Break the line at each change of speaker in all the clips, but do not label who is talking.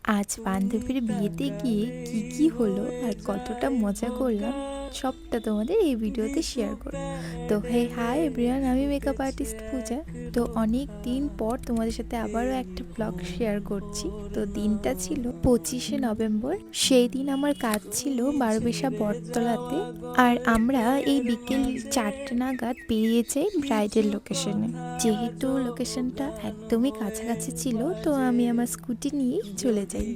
আজ বান্ধবীর বিয়েতে গিয়ে কি হলো আর কতটা মজা করলাম সবটা তোমাদের এই ভিডিওতে শেয়ার করব। তো হাই এভরিওয়ান, আমি মেকআপ আর্টিস্ট পূজা। তো অনেক দিন পর তোমাদের সাথে আবারও একটা ব্লগ শেয়ার করছি। তো দিনটা ছিল 25শে নভেম্বর। সেই দিন আমার কাজ ছিল বারোবিশা বটতলাতে, আর আমরা এই বিকেল 4টে নাগাদ বেরিয়ে যাই ব্রাইডাল লোকেশনে। যেহেতু লোকেশনটা একদমই কাছাকাছি ছিল, তো আমি আমার স্কুটি নিয়েই চলে যাই।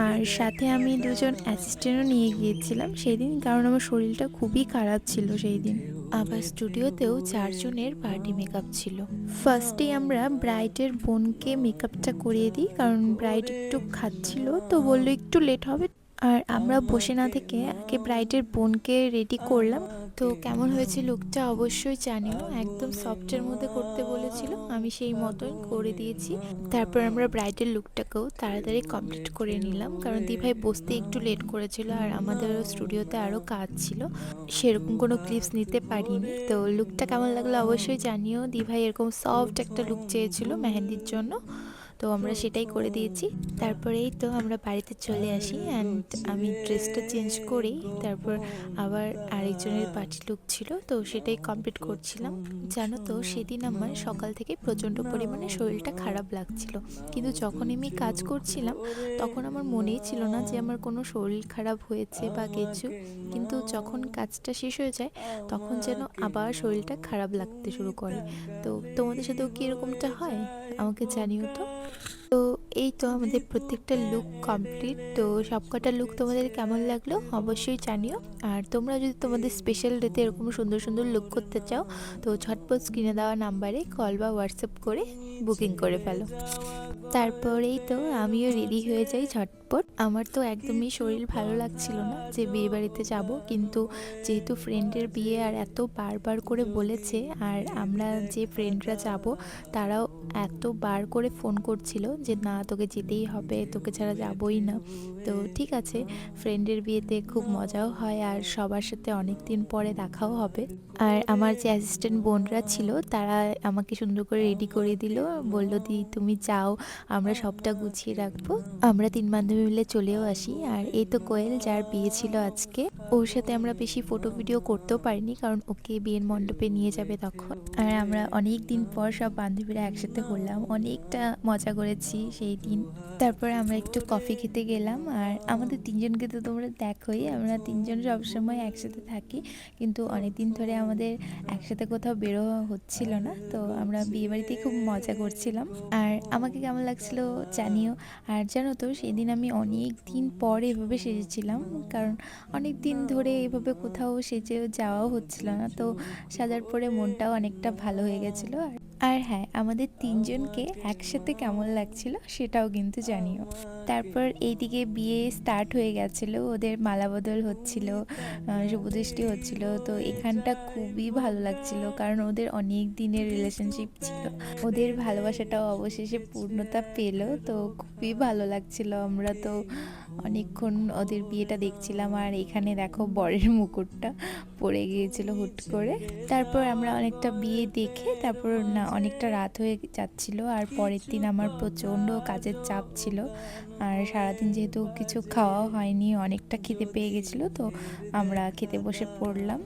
আর সাথে আমি দুজন অ্যাসিস্ট্যান্টও নিয়ে গিয়েছিলাম সেই দিন, কারণ আমার শরীরটা খুবই খারাপ ছিল সেই দিন। আবার স্টুডিওতেও 4জনের পার্টি মেকআপ ছিল। ফার্স্টে আমরা ব্রাইডের বোনকে মেকআপটা করিয়ে দিই, কারণ ব্রাইড একটু খাচ্ছিল, তো বললো একটু লেট হবে। আর আমরা বসে না থেকে আগে ব্রাইডের বোনকে রেডি করলাম। তো কেমন হয়েছে লুকটা অবশ্যই জানিও। একদম সফটের মধ্যে করতে বলেছিল, আমি সেই মতোই করে দিয়েছি। তারপর আমরা ব্রাইডের লুকটাকেও তাড়াতাড়ি কমপ্লিট করে নিলাম, কারণ দিভাই বসতে একটু লেট করেছিল আর আমাদেরও স্টুডিওতে আরও কাজ ছিল, সেরকম কোনো ক্লিপস নিতে পারিনি। তো লুকটা কেমন লাগলো অবশ্যই জানিও। দিভাই এরকম সফট একটা লুক চেয়েছিল মেহেন্দির জন্য, তো আমরা সেটাই করে দিয়েছি। তারপরেই তো আমরা বাড়িতে চলে আসি অ্যান্ড আমি ড্রেসটা চেঞ্জ করি। তারপর আবার আরেকজনের পার্টি লুক ছিল, তো সেটাই কমপ্লিট করছিলাম। জানো তো, সেদিন আমার সকাল থেকে প্রচণ্ড পরিমাণে শরীরটা খারাপ লাগছিল, কিন্তু যখন আমি কাজ করছিলাম তখন আমার মনেই ছিল না যে আমার কোনো শরীর খারাপ হয়েছে বা কিছু। কিন্তু যখন কাজটা শেষ হয়ে যায় তখন যেন আবার শরীরটা খারাপ লাগতে শুরু করে। তো তোমাদের সাথেও কি এরকমটা হয়? আমাকে জানিও তো। তো এই তো আমাদের প্রত্যেকটা লুক কমপ্লিট। তো সবকটা লুক তোমাদের কেমন লাগলো অবশ্যই জানিও। আর তোমরা যদি তোমাদের স্পেশাল ডেতে এরকম সুন্দর সুন্দর লুক করতে চাও, তো ঝটপট স্ক্রিনে দেওয়া নাম্বারে কল বা হোয়াটসঅ্যাপ করে বুকিং করে ফেলো। তারপরেই তো আমিও রেডি হয়ে যাই ঝটপট। আমার তো একদমই শরীর ভালো লাগছিল না যে বিয়ে বাড়িতে যাব, কিন্তু যেহেতু ফ্রেন্ডের বিয়ে আর এত বারবার করে বলেছে, আর আমরা যে ফ্রেন্ডরা যাব তারাও এত বার করে ফোন করছিল যে না তোকে যেতেই হবে, তোকে ছাড়া যাবই না। তো ঠিক আছে, ফ্রেন্ডের বিয়েতে খুব মজাও হয় আর সবার সাথে অনেক দিন পরে দেখাও হবে। আর আমার যে অ্যাসিস্ট্যান্ট বোনরা ছিল তারা আমাকে সুন্দর করে রেডি করে দিল, বলল দি তুমি যাও, আমরা সবটা গুছিয়ে রাখবো। আমরা 3 বান্ধবী মিলে চলেও আসি। আর এই তো কোয়েল, যার বিয়ে ছিল আজকে, ওর সাথে আমরা বেশি ফটো ভিডিও করতেও পারিনি, কারণ ওকে বিয়ের মণ্ডপে নিয়ে যাবে তখন। আর আমরা অনেক দিন পর সব বান্ধবীরা একসাথে হলাম, অনেকটা মজা করেছি সেই দিন। তারপরে আমরা একটু কফি খেতে গেলাম। আর আমাদের 3জনকে তো তোমরা দেখোই, আমরা 3জন সবসময় একসাথে থাকি, কিন্তু অনেক দিন ধরে আমাদের একসাথে কোথাও বেরো হচ্ছিল না। তো আমরা বিয়েবাড়িতেই খুব মজা করছিলাম। আর আমাকে কেমন লাগছিল জানিও। আর জানো তো, সেদিন আমি অনেক দিন পর এভাবে সেজেছিলাম, কারণ অনেক দিন ধরে এভাবে কোথাও সেজেও যাওয়াও হচ্ছিল না। তো সাজার পরে মনটাও অনেকটা ভালো হয়ে গেছিলো। আর হ্যাঁ, আমাদের 3জনকে একসাথে কেমন লাগছিল সেটাও কিন্তু জানিও। তারপর এইদিকে বিয়ে স্টার্ট হয়ে গেছিলো, ওদের মালা বদল হচ্ছিল, শুভদৃষ্টি হচ্ছিল। তো এখানটা খুবই ভালো লাগছিল, কারণ ওদের অনেক দিনের রিলেশনশিপ ছিল, ওদের ভালোবাসাটাও অবশেষে পূর্ণতা পেল। তো খুবই ভালো লাগছিল। আমরা তো অনেকক্ষণ ওদের বিয়েটা দেখছিলাম। আর এখানে দেখো বরের মুকুটটা পড়ে গিয়েছিল হুট করে। তারপর আমরা অনেকটা বিয়ে দেখে তারপর না অনেকটা রাত হয়ে যাচ্ছিল। আর পরের দিন আমার প্রচণ্ড কাজের চাপ ছিল, আর সারাদিন যেহেতু কিছু খাওয়াও হয়নি, অনেকটা খিদে পেয়ে গেছিলো। তো আমরা খেতে বসে পড়লাম।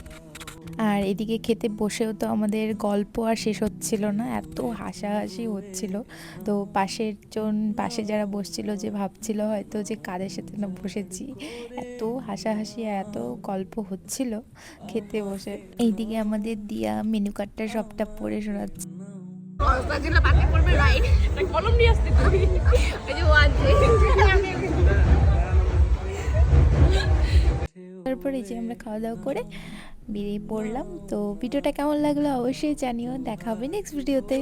আর এদিকে খেতে বসেও তো আমাদের গল্প আর শেষ হচ্ছিল না, এত হাসাহাসি হচ্ছিল। তো পাশে যারা বসছিল যে ভাবছিল হয়তো যে কাদের সাথে না বসেছি, এত হাসাহাসি আর এত গল্প হচ্ছিল খেতে বসে। এইদিকে আমাদের দিয়া মেনু কার্ডটা সবটা পড়ে শোনাচ্ছে। তারপরে যে আমরা খাওয়া দাওয়া করে বেরিয়ে পড়লাম। তো ভিডিওটা কেমন লাগলো অবশ্যই জানিও। দেখা হবে নেক্সট ভিডিওতে।